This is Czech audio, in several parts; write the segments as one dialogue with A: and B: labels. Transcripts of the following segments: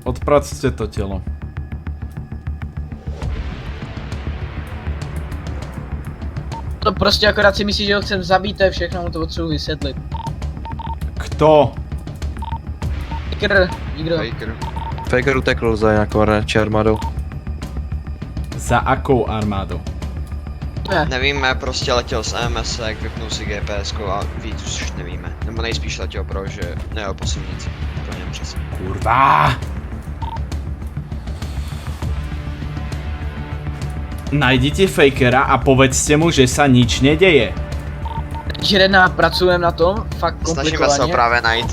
A: Odpracte to telo.
B: To prostě akorát si myslí, že ho chcem zabít, to je všechno, mu to potřebuji vysvětlit.
A: Kto?
B: Faker, nikdo.
C: Faker utekl za nějakou radši armádou.
A: Za akou armádou?
B: Ne.
D: Nevíme, prostě letěl z EMS, vypnul si GPS a víc už nevíme. Nebo nejspíš letěl že nejel po silnici. To něm přesně.
A: Kurva! Najdite Fakera a povedzte mu, že sa nič nedeje.
B: Žirena, pracujeme na tom, fakt
D: Snažíme se ho
B: komplikovaně.
D: právě najít.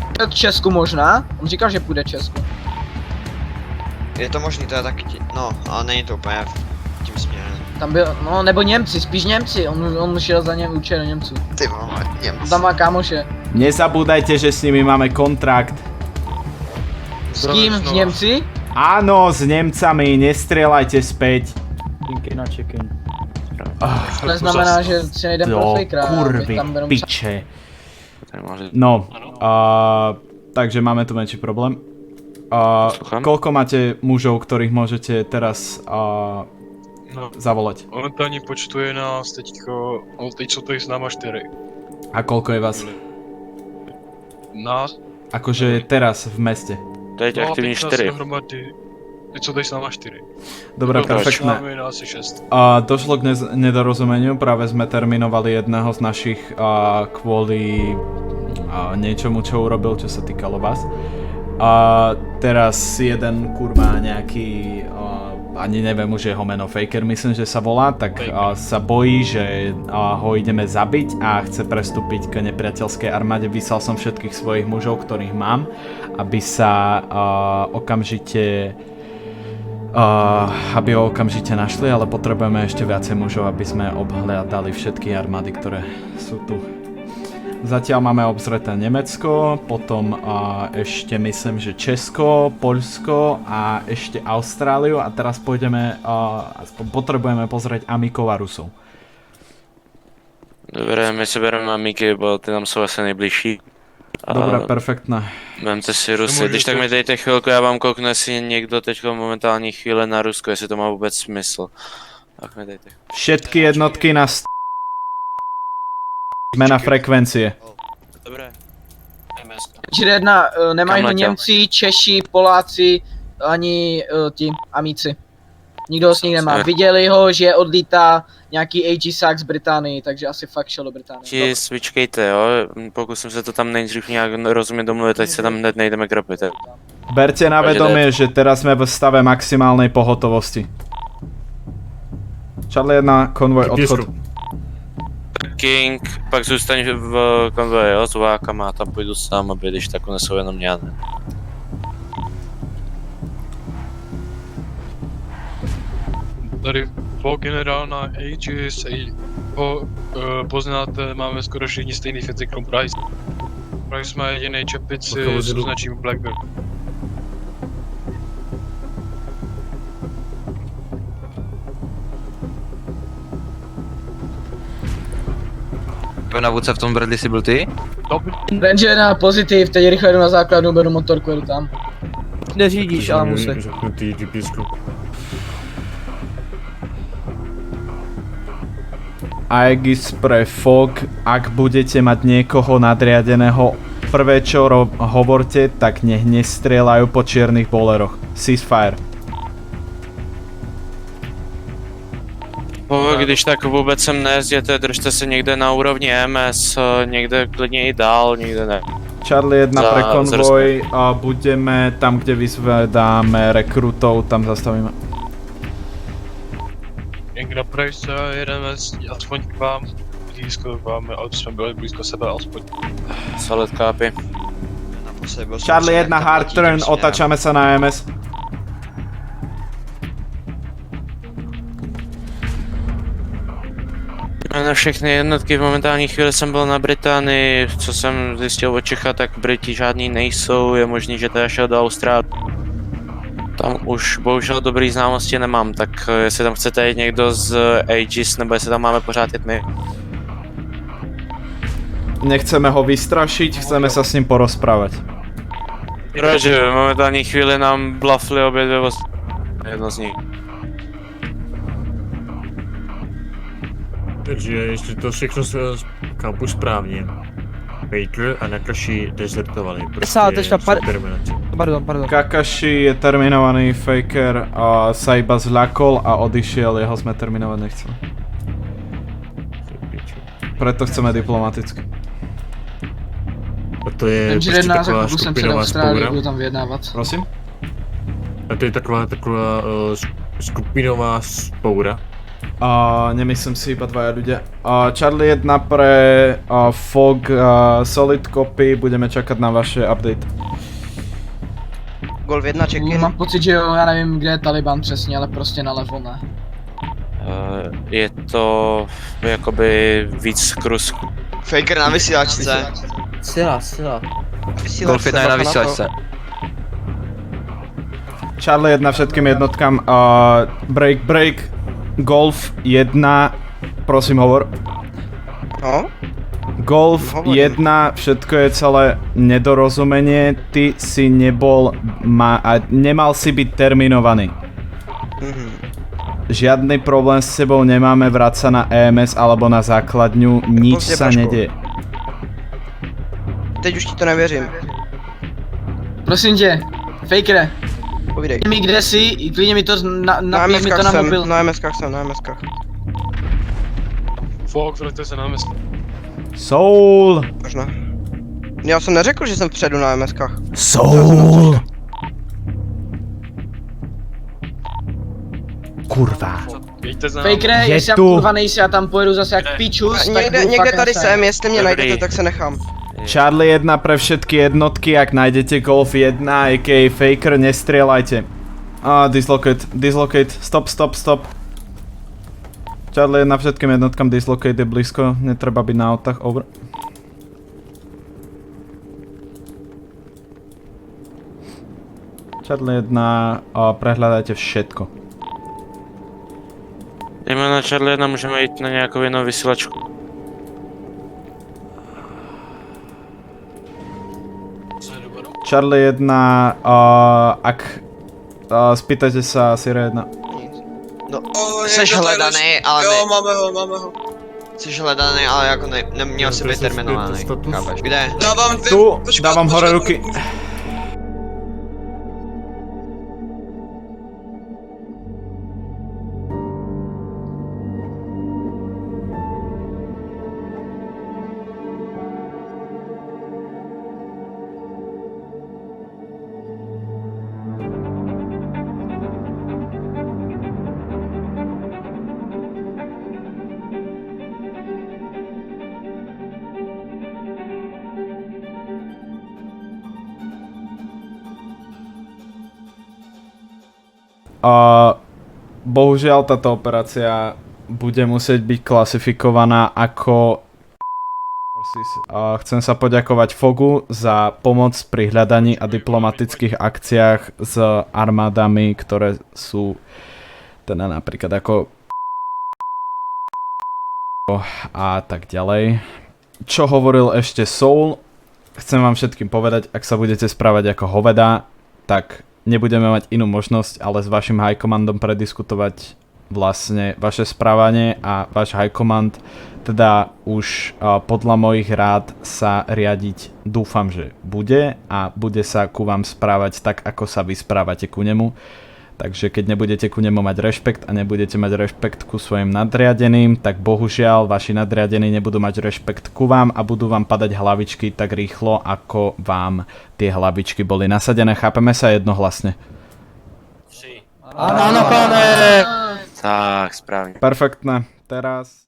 B: Půjde k Česku možná, on říkal, že půjde Česku.
D: Je to možný, to je taky no, ale není to úplně tím směrem.
B: Tam byl, no nebo Němci, spíš Němci, on šel za něm určitě do Němců.
D: Ty vole,
B: On
D: Němci.
B: tam má kámoše.
A: Nezabúdajte, že s nimi máme kontrakt.
B: S kým? S Němci?
A: Áno, s Nemcami, nestrieľajte späť.
E: Na check-in.
B: To neznamená, že si nejdem pro Fakera,
A: kurvy,
B: tam budem
A: piče. No, takže máme tu menší problém.
C: Poslouchám.
A: Koľko máte mužov, ktorých môžete teraz zavolať?
F: Momentální počtu je nás teďko, teď jsou tady s náma 4.
A: A koľko je vás?
F: Nás?
A: Akože teraz v meste.
C: Teď aktivní 4.
F: Dohromady, teď jsou tady s náma 4.
A: Dobre, perfektné.
F: Máme na asi 6.
A: Došlo k nedorozumeniu, práve sme terminovali jedného z našich kvôli niečomu, čo urobil, čo sa týkalo vás. Teraz jeden kurva nejaký, ani neviem už jeho meno, Faker myslím, že sa volá, tak sa bojí, že ho ideme zabiť a chce prestúpiť k nepriateľskej armáde. Vyslal som všetkých svojich mužov, ktorých mám, aby sa okamžite našli, ale potrebujeme ešte viacej mužov, aby sme obhľadali všetky armády, ktoré sú tu. Zatiaľ máme obzreté Nemecko, potom ešte myslím, že Česko, Poľsko a ešte Austráliu a teraz pôjdeme, potrebujeme pozrieť Amikov a Rusov.
C: Dobre, my si bereme Amiky, bo ty nám jsou asi nejbližší.
A: Dobre, perfektné.
C: Vemte si Rusy, když tak mi dejte chvilku, já vám kouknu, jestli někdo teďko momentální chvíle na Rusko, jestli to má vůbec smysl. Tak mi dejte.
A: Všetky jednotky na sme na frekvencie.
C: Dobré.
B: Žirena, nemají
C: Kam
B: ho
C: letěl?
B: Němci, Češi, Poláci, ani ti Amici. Nikdo ho s ním nemá. Viděli ho, že odlítá nějaký AG Sax z Británii, takže asi fakt šel do Británie.
C: Ti svičkejte, jo, pokusím se to tam nejdřív nějak rozumně domluvit, ať se tam hned nejdeme kropit.
A: Berte na vedomie, že teraz sme v stave maximálnej pohotovosti. Charlie 1, konvoj, odchod.
C: King, pak zůstaň v konvoji, jo, s vojákama a tam půjdu sám, aby když tak unesou jenom mě, ne?
F: Tady po generál na Aegis, poznáte, máme skoro všichni stejný věci krom Price. Price má jediný čepici s označím Blackbird.
G: Na vůdce v tom Bradley si byl ty?
B: Ranger na pozitiv, teď rychle jdu na základnu, beru motorku, jedu tam. Neřídíš, ale musí.
A: Aegis pre FOG, ak budete mať niekoho nadriadeného, prvé čo hovorte, tak nech nestrieľajú po čiernych boleroch. Ceasefire.
C: Když tak vůbec sem nejezděte, držte se někde na úrovni MS, někde klidně i dál, někde ne.
A: Charlie 1 pre konvoj, budeme tam, kde vyzvedáme rekrutov, tam zastavíme.
F: Jak na Price jedeme aspoň k vám, blízko k vám, ale jsme byli blízko sebe alespoň.
C: Solid copy.
A: Charlie 1 hard turn, otačame sa na MS.
C: Na všechny jednotky v momentální chvíli jsem byl na Británii, co jsem zjistil od Čecha, tak Briti žádný nejsou, je možný, že teda šel do Austrálie. Tam už bohužel dobrý známosti nemám, tak jestli tam chcete jít někdo z Aegis, nebo jestli tam máme pořád jít my.
A: Nechceme ho vystrašiť, chceme sa s ním porozprávať.
C: Roger, v momentální chvíli nám blafli obě dvě jedno z nich.
E: Takže jestli to všechno chápu správně, Baker a Nakashi dezertovali. Terminaci.
G: Pardon.
A: Kakashi je terminovaný, Faker a sa iba zľakol a odišiel, jeho sme terminovať nechceli. Preto chceme diplomaticky.
E: A to je
B: Jenže
E: prostě
B: jedna
E: taková
B: řekl, jsem se do
E: skupinová
B: Austrálii,
E: spoura.
B: budu tam vyjednávat.
A: Prosím?
E: A to je taková skupinová spoura.
A: Nemyslím si, iba dvaja ľudia. Charlie 1 pre Fog, Solid Copy, budeme čakať na vaše update.
G: Golf 1 check-in.
B: Mám pocit, že jo, já nevím, kde je Taliban přesně, ale prostě nalevo ne.
C: Je to jakoby víc k Rusku.
D: Faker na vysílačce.
G: Sila.
H: Golf 1 je na vysílačce.
A: Charlie 1 všetkým jednotkám, break, Golf 1, prosím hovor.
G: No?
A: Golf
G: Hovorím.
A: 1, všetko je celé nedorozumenie, ty si nemal si byť terminovaný. Žiadny problém s sebou nemáme, vráť sa na EMS alebo na základňu, nič
G: Pozdě,
A: sa
G: Pašku.
A: nedie.
G: Teď už ti to nevěřím.
B: Prosím tě, Fakere,
G: Povídej.
B: mi kde jsi, klidně mi to napij mi to na mobil.
G: Na MSkách jsem, na MSkách.
F: Fog, vraťte se na město.
A: Soul!
G: Možná. Já jsem neřekl, že jsem vpředu na MSkách.
A: Soul! Kurva.
F: Jeďte za
B: Fakere,
A: Je
B: jestli já
A: tu.
B: kurva nejsi, já tam pojedu zase jak pičus, tak budu
G: Někde
B: fucking
G: tady
B: sen.
G: jsem, jestli mě
C: Dobrý.
G: najdete, tak se nechám.
A: Charlie 1 pre všetky jednotky, ak nájdete Golf 1, a.k.a. Faker, nestrieľajte. Dislocate, stop. Charlie 1 všetkým jednotkám, dislocate je blízko, netreba byť na autách, over. Charlie 1, prehľadajte všetko.
C: Jdeme na Charlie 1, můžeme jít na nějakou jinou vysílačku.
A: Charlie 1, ak spýtajte sa Sierra 1.
D: No, jsi hledaný, ale ne... máme ho. Jsi hledaný, ale jako neměl si být terminovaný.
E: Status.
D: Chápeš? Kde?
A: Tu, dávam hore ruky. Bohužiaľ táto operácia bude musieť byť klasifikovaná ako... Chcem sa poďakovať Fogu za pomoc pri hľadaní a diplomatických akciách s armádami, ktoré sú teda napríklad ako a tak ďalej. Čo hovoril ešte Soul, chcem vám všetkým povedať, ak sa budete správať ako hoveda, tak nebudeme mať inú možnosť, ale s vašim high commandom prediskutovať vlastne vaše správanie a váš high command teda už podľa mojich rád sa riadiť dúfam, že bude a bude sa ku vám správať tak, ako sa vy správate ku nemu. Takže keď nebudete ku nemu mať rešpekt a nebudete mať rešpekt ku svojim nadriadeným, tak bohužiaľ vaši nadriadení nebudú mať rešpekt ku vám a budú vám padať hlavičky tak rýchlo, ako vám tie hlavičky boli nasadené. Chápeme sa jednohlasne?
G: Áno, pane!
C: Tak, správně.
A: Perfektné. Teraz...